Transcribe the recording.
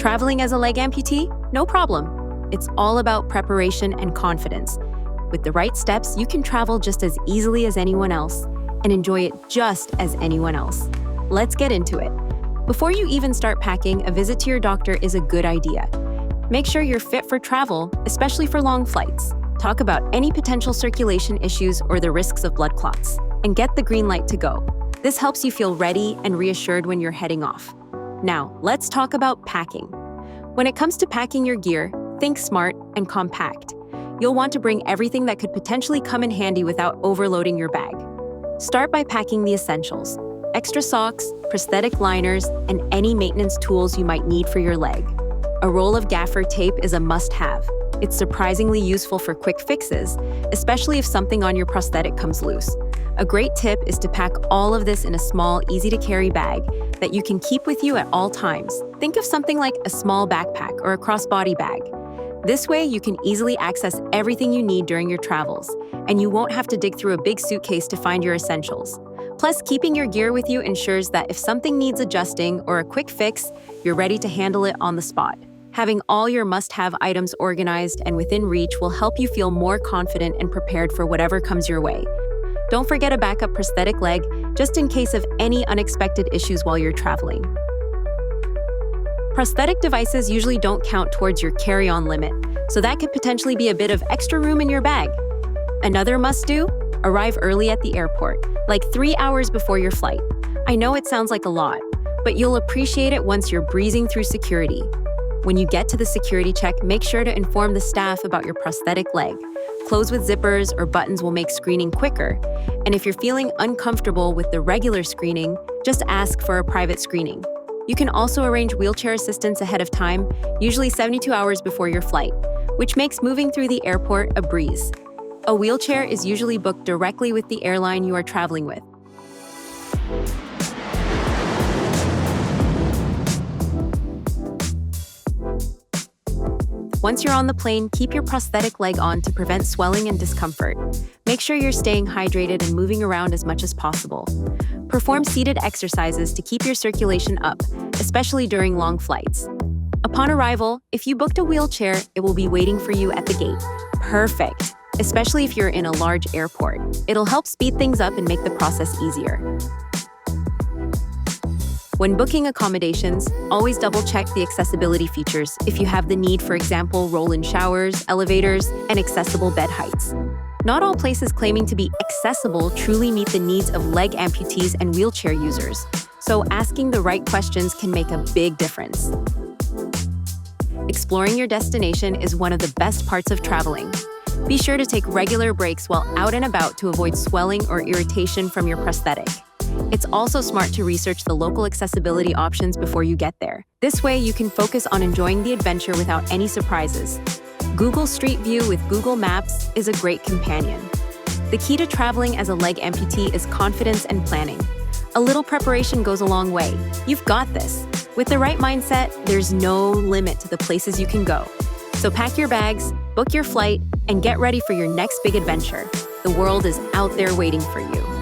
Traveling as a leg amputee? No problem. It's all about preparation and confidence. With the right steps, you can travel just as easily as anyone else and enjoy it just as anyone else. Let's get into it. Before you even start packing, a visit to your doctor is a good idea. Make sure you're fit for travel, especially for long flights. Talk about any potential circulation issues or the risks of blood clots, and get the green light to go. This helps you feel ready and reassured when you're heading off. Now, let's talk about packing. When it comes to packing your gear, think smart and compact. You'll want to bring everything that could potentially come in handy without overloading your bag. Start by packing the essentials: extra socks, prosthetic liners, and any maintenance tools you might need for your leg. A roll of gaffer tape is a must-have. It's surprisingly useful for quick fixes, especially if something on your prosthetic comes loose. A great tip is to pack all of this in a small, easy-to-carry bag that you can keep with you at all times. Think of something like a small backpack or a crossbody bag. This way, you can easily access everything you need during your travels, and you won't have to dig through a big suitcase to find your essentials. Plus, keeping your gear with you ensures that if something needs adjusting or a quick fix, you're ready to handle it on the spot. Having all your must-have items organized and within reach will help you feel more confident and prepared for whatever comes your way. Don't forget a backup prosthetic leg, just in case of any unexpected issues while you're traveling. Prosthetic devices usually don't count towards your carry-on limit, so that could potentially be a bit of extra room in your bag. Another must-do? Arrive early at the airport, like 3 hours before your flight. I know it sounds like a lot, but you'll appreciate it once you're breezing through security. When you get to the security check, make sure to inform the staff about your prosthetic leg. Clothes with zippers or buttons will make screening quicker, and if you're feeling uncomfortable with the regular screening, just ask for a private screening. You can also arrange wheelchair assistance ahead of time, usually 72 hours before your flight, which makes moving through the airport a breeze. A wheelchair is usually booked directly with the airline you are traveling with. Once you're on the plane, keep your prosthetic leg on to prevent swelling and discomfort. Make sure you're staying hydrated and moving around as much as possible. Perform seated exercises to keep your circulation up, especially during long flights. Upon arrival, if you booked a wheelchair, it will be waiting for you at the gate. Perfect, especially if you're in a large airport. It'll help speed things up and make the process easier. When booking accommodations, always double-check the accessibility features if you have the need, for example, roll-in showers, elevators, and accessible bed heights. Not all places claiming to be accessible truly meet the needs of leg amputees and wheelchair users, so asking the right questions can make a big difference. Exploring your destination is one of the best parts of traveling. Be sure to take regular breaks while out and about to avoid swelling or irritation from your prosthetic. It's also smart to research the local accessibility options before you get there. This way, you can focus on enjoying the adventure without any surprises. Google Street View with Google Maps is a great companion. The key to traveling as a leg amputee is confidence and planning. A little preparation goes a long way. You've got this. With the right mindset, there's no limit to the places you can go. So pack your bags, book your flight, and get ready for your next big adventure. The world is out there waiting for you.